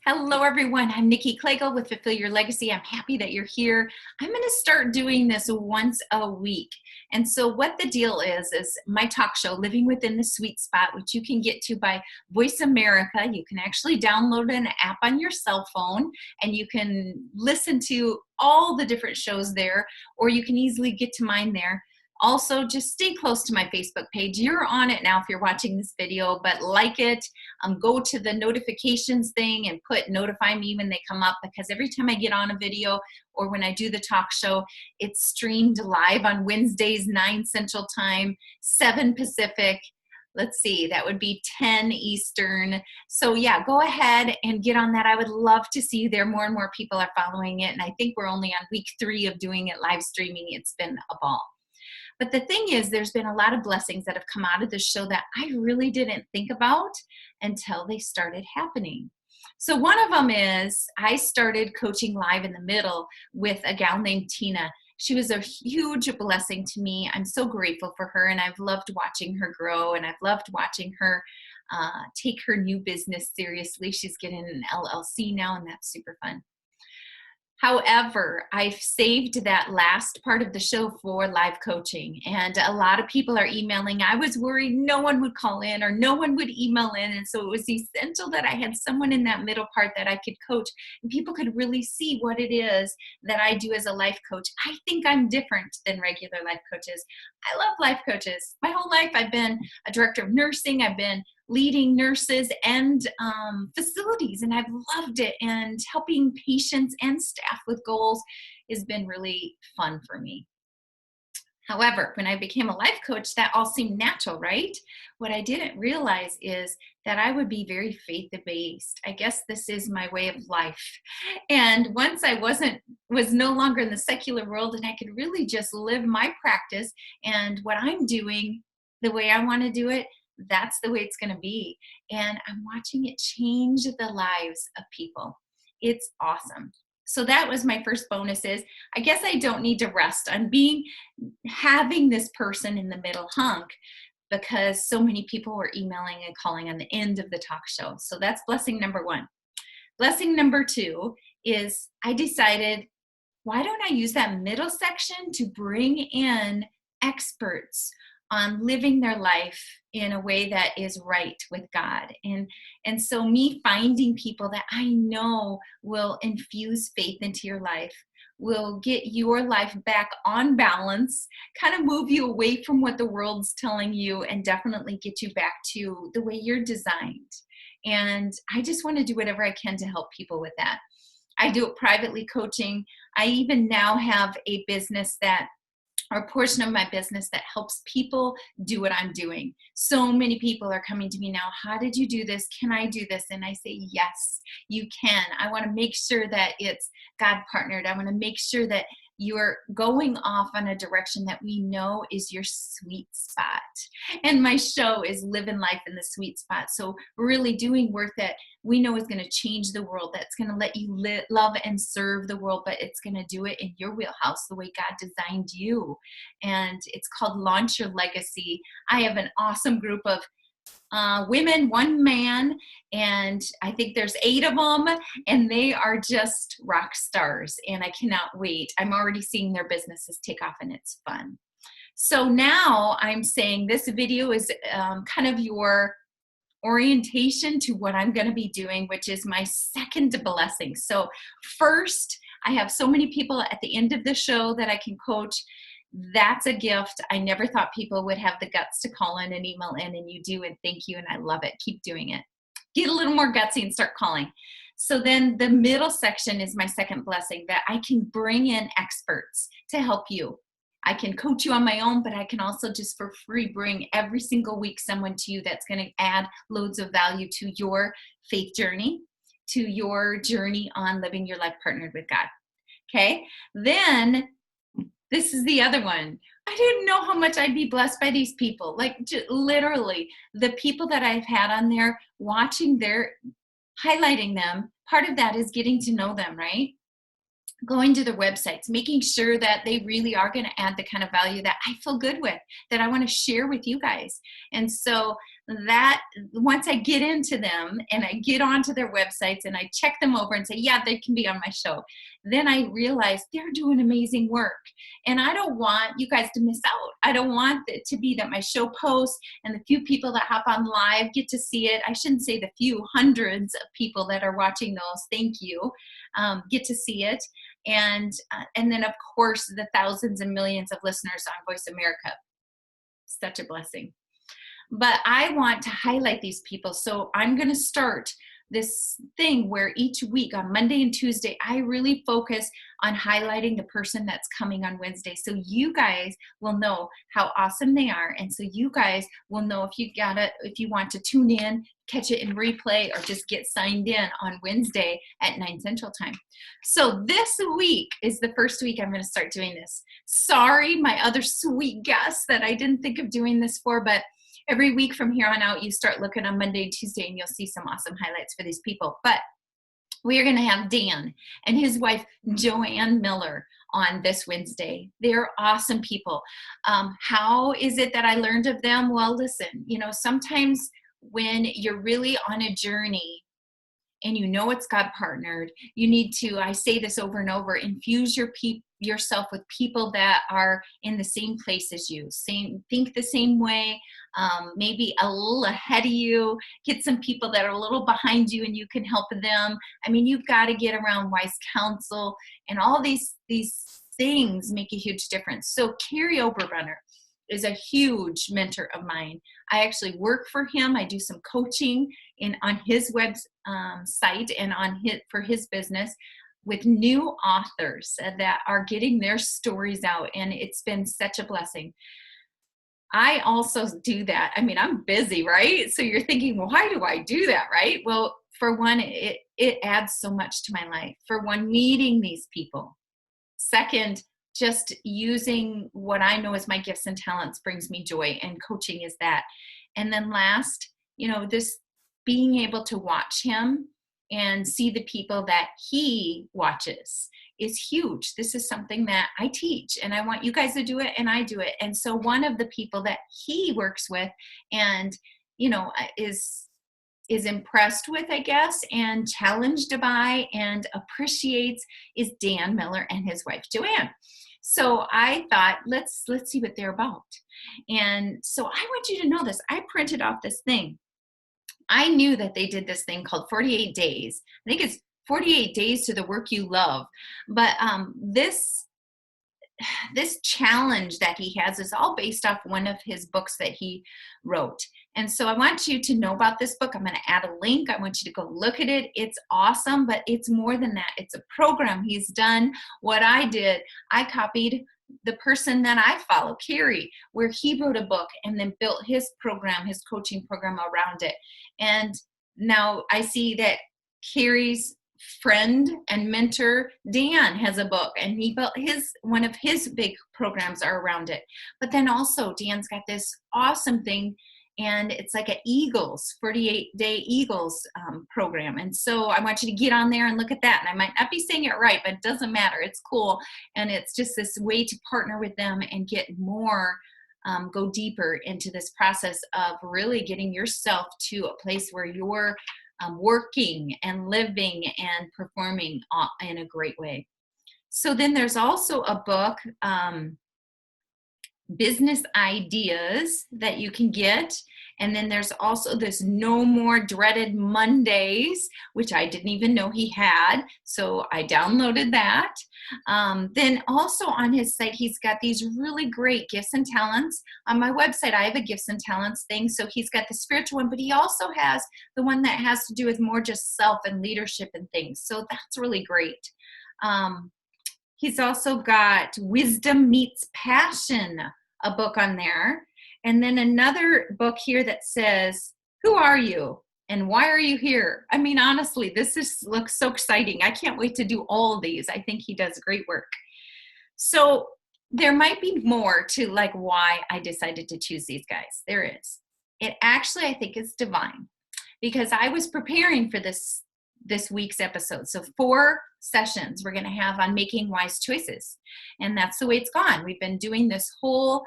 Hello, everyone. I'm Nikki Clagle with Fulfill Your Legacy. I'm happy that you're here. I'm going to start doing this once a week. And so what the deal is my talk show, Living Within the Sweet Spot, which you can get to by Voice America. You can actually download an app on your cell phone, and you can listen to all the different shows there, or you can easily get to mine there. Also, just stay close to my Facebook page. You're on it now if you're watching this video, but like it, go to the notifications thing and put notify me when they come up, because every time I get on a video or when I do the talk show, it's streamed live on Wednesdays, 9 Central Time, 7 Pacific. Let's see, that would be 10 Eastern. So yeah, go ahead and get on that. I would love to see you there. More and more people are following it, and I think we're only on week 3 of doing it live streaming. It's been a ball. But the thing is, there's been a lot of blessings that have come out of this show that I really didn't think about until they started happening. So one of them is I started coaching live in the middle with a gal named Tina. She was a huge blessing to me. I'm so grateful for her, and I've loved watching her grow, and I've loved watching her take her new business seriously. She's getting an LLC now, and that's super fun. However, I've saved that last part of the show for live coaching, and a lot of people are emailing. I was worried no one would call in or no one would email in, and so it was essential that I had someone in that middle part that I could coach, and people could really see what it is that I do as a life coach. I think I'm different than regular life coaches. I love life coaches. My whole life I've been a director of nursing. I've been leading nurses and facilities, and I've loved it, and helping patients and staff with goals has been really fun for me. However, when I became a life coach, that all seemed natural, right? What I didn't realize is that I would be very faith-based. I guess this is my way of life. And once I was no longer in the secular world, and I could really just live my practice and what I'm doing the way I want to do it, that's the way it's going to be. And I'm watching it change the lives of people. It's awesome. So that was my first bonus is, I guess I don't need to rest on having this person in the middle hunk, because so many people were emailing and calling on the end of the talk show. So that's blessing number 1. Blessing number 2 is I decided, why don't I use that middle section to bring in experts on living their life in a way that is right with God. And so me finding people that I know will infuse faith into your life, will get your life back on balance, kind of move you away from what the world's telling you, and definitely get you back to the way you're designed. And I just want to do whatever I can to help people with that. I do it privately coaching. I even now have a business or a portion of my business that helps people do what I'm doing. So many people are coming to me now, how did you do this? Can I do this? And I say, yes, you can. I want to make sure that it's God partnered. I want to make sure that you're going off on a direction that we know is your sweet spot. And my show is Living Life in the Sweet Spot. So really doing work that we know is going to change the world, that's going to let you love and serve the world, but it's going to do it in your wheelhouse the way God designed you. And it's called Launch Your Legacy. I have an awesome group of women, 1 man, and I think there's 8 of them, and they are just rock stars, and I cannot wait. I'm already seeing their businesses take off, and it's fun. So now I'm saying this video is kind of your orientation to what I'm going to be doing, which is my second blessing. So first, I have so many people at the end of the show that I can coach. That's a gift. I never thought people would have the guts to call in and email in, and you do, and thank you, and I love it. Keep doing it. Get a little more gutsy and start calling. So then the middle section is my second blessing, that I can bring in experts to help you. I can coach you on my own, but I can also just for free bring every single week someone to you that's going to add loads of value to your faith journey, to your journey on living your life partnered with God. Okay? Then this is the other one. I didn't know how much I'd be blessed by these people. Like literally the people that I've had on there, highlighting them. Part of that is getting to know them, right? Going to their websites, making sure that they really are going to add the kind of value that I feel good with, that I want to share with you guys. And so that once I get into them and I get onto their websites and I check them over and say, yeah, they can be on my show, then I realize they're doing amazing work. And I don't want you guys to miss out. I don't want it to be that my show posts and the few people that hop on live get to see it. I shouldn't say the few, hundreds of people that are watching those, thank you, get to see it. And then, of course, the thousands and millions of listeners on Voice America. Such a blessing. But I want to highlight these people. So I'm going to start this thing where each week on Monday and Tuesday, I really focus on highlighting the person that's coming on Wednesday. So you guys will know how awesome they are. And so you guys will know if you want to tune in, catch it in replay, or just get signed in on Wednesday at 9 Central Time. So this week is the first week I'm going to start doing this. Sorry, my other sweet guests that I didn't think of doing this for, but every week from here on out, you start looking on Monday and Tuesday and you'll see some awesome highlights for these people. But we are going to have Dan and his wife, Joanne Miller, on this Wednesday. They're awesome people. How is it that I learned of them? Well, listen, sometimes when you're really on a journey and it's God partnered, you need to, I say this over and over, infuse yourself with people that are in the same place as you, think the same way, maybe a little ahead of you, get some people that are a little behind you and you can help them. I mean, you've got to get around wise counsel, and all these things make a huge difference. So Carrie Oberrunner is a huge mentor of mine. I actually work for him. I do some coaching on his site and for his business with new authors that are getting their stories out, and it's been such a blessing. I also do that. I mean, I'm busy, right? So you're thinking, well, why do I do that, right? Well, for one, it adds so much to my life. For one, meeting these people. Second, just using what I know as my gifts and talents brings me joy, and coaching is that. And then last, this being able to watch him and see the people that he watches is huge. This is something that I teach, and I want you guys to do it, and I do it. And so one of the people that he works with and, is impressed with, I guess, and challenged by and appreciates is Dan Miller and his wife, Joanne. So I thought, let's see what they're about. And so I want you to know this. I printed off this thing. I knew that they did this thing called 48 Days. I think it's 48 Days to the Work You Love. But this challenge that he has is all based off one of his books that he wrote. And so I want you to know about this book. I'm going to add a link. I want you to go look at it. It's awesome, but it's more than that. It's a program he's done. What I did, I copied the person that I follow, Carrie, where he wrote a book and then built his program, his coaching program around it. And now I see that Carrie's friend and mentor Dan has a book, and he built one of his big programs are around it. But then also Dan's got this awesome thing, and it's like an 48-day Eagles program. And so I want you to get on there and look at that. And I might not be saying it right, but it doesn't matter. It's cool. And it's just this way to partner with them and get more, go deeper into this process of really getting yourself to a place where you're working and living and performing in a great way. So then there's also a book, Business Ideas, that you can get. And then there's also this No More Dreaded Mondays, which I didn't even know he had. So I downloaded that. Then also on his site, he's got these really great gifts and talents. On my website, I have a gifts and talents thing. So he's got the spiritual one, but he also has the one that has to do with more just self and leadership and things. So that's really great. He's also got Wisdom Meets Passion, a book on there. And then another book here that says, Who Are You and Why Are You Here? I mean, honestly, looks so exciting. I can't wait to do all of these. I think he does great work. So there might be more to like why I decided to choose these guys. There is. It actually, I think, is divine, because I was preparing for this week's episode. So 4 sessions we're going to have on making wise choices. And that's the way it's gone. We've been doing this whole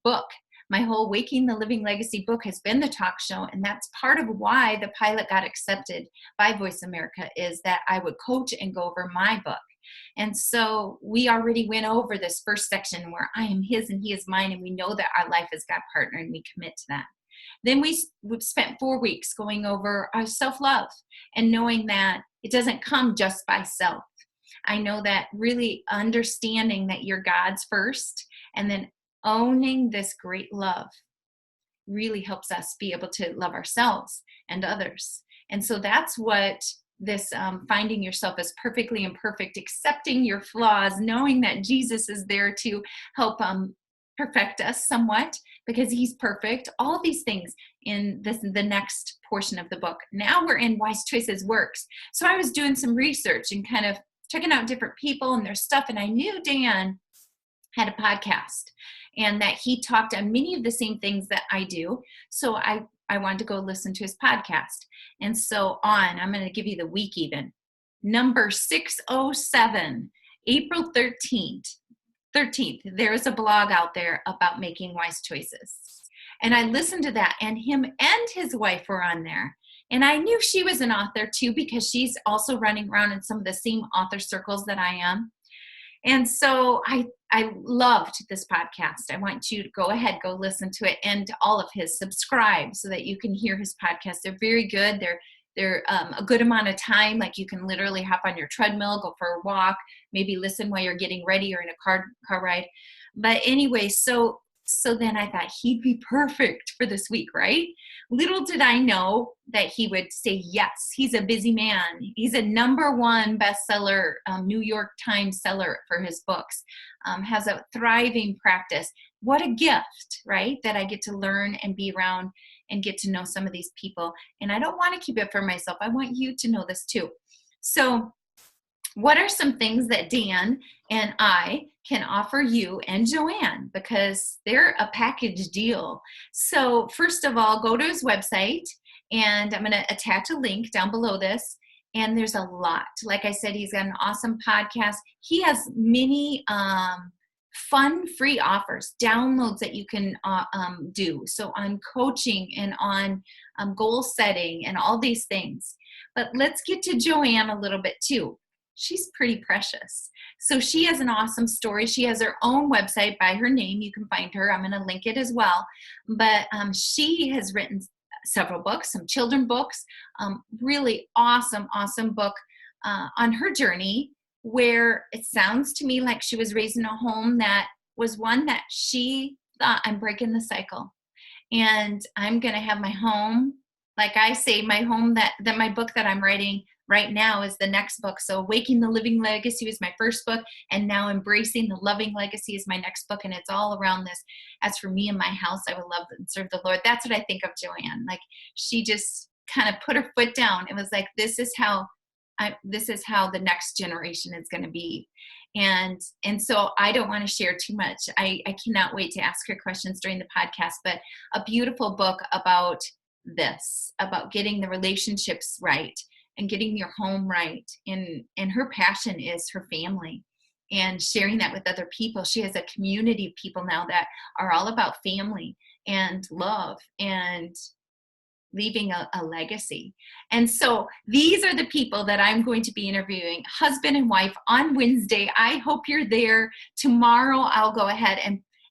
book My whole Waking the Living Legacy book has been the talk show, and that's part of why the pilot got accepted by Voice America, is that I would coach and go over my book. And so we already went over this first section where I am his and he is mine, and we know that our life is God partner, and we commit to that. Then we've spent 4 weeks going over our self-love and knowing that it doesn't come just by self. I know that really understanding that you're God's first and then owning this great love really helps us be able to love ourselves and others. And so that's what this finding yourself as perfectly imperfect, accepting your flaws, knowing that Jesus is there to help perfect us somewhat because he's perfect, all these things in the next portion of the book. Now we're in Wise Choices Works. So I was doing some research and kind of checking out different people and their stuff, and I knew Dan had a podcast and that he talked on many of the same things that I do. So I wanted to go listen to his podcast. And so I'm going to give you the week even. Number 607, April 13th, there's a blog out there about making wise choices. And I listened to that, and him and his wife were on there. And I knew she was an author too, because she's also running around in some of the same author circles that I am. And so I loved this podcast. I want you to go ahead, go listen to it, and all of his, subscribe so that you can hear his podcast. They're very good. They're a good amount of time. Like you can literally hop on your treadmill, go for a walk, maybe listen while you're getting ready or in a car ride. But anyway, so then I thought he'd be perfect for this week, right? Little did I know that he would say yes. He's a busy man. He's a #1 bestseller, New York Times seller for his books, has a thriving practice. What a gift, right? That I get to learn and be around and get to know some of these people. And I don't want to keep it for myself. I want you to know this too. So what are some things that Dan and I can offer you and Joanne, because they're a package deal. So first of all, go to his website, and I'm going to attach a link down below this. And there's a lot. Like I said, he's got an awesome podcast. He has many fun free offers, downloads that you can do. So on coaching and on goal setting and all these things. But let's get to Joanne a little bit too. She's pretty precious. So she has an awesome story. She has her own website by her name. You can find her. I'm going to link it as well. But she has written several books, some children books, really awesome book on her journey, where it sounds to me like she was raised in a home that was one that she thought, I'm breaking the cycle. And I'm going to have my home, like I say, my home that my book that I'm writing right now is the next book. So Waking the Living Legacy was my first book, and now Embracing the Loving Legacy is my next book, and it's all around this. As for me and my house, I will love and serve the Lord. That's what I think of Joanne. Like she just kind of put her foot down. It was like, this is how the next generation is going to be. And so I don't want to share too much. I cannot wait to ask her questions during the podcast, but a beautiful book about this, about getting the relationships right and getting your home right. And her passion is her family and sharing that with other people. She has a community of people now that are all about family and love and leaving a legacy. And so these are the people that I'm going to be interviewing, husband and wife, on Wednesday. I hope you're there. Tomorrow I'll go ahead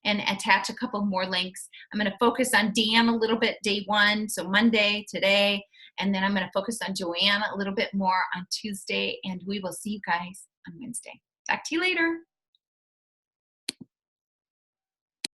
and attach a couple more links. I'm going to focus on Dan a little bit day 1, so Monday, today, and then I'm going to focus on Joanne a little bit more on Tuesday, and we will see you guys on Wednesday. Talk to you later.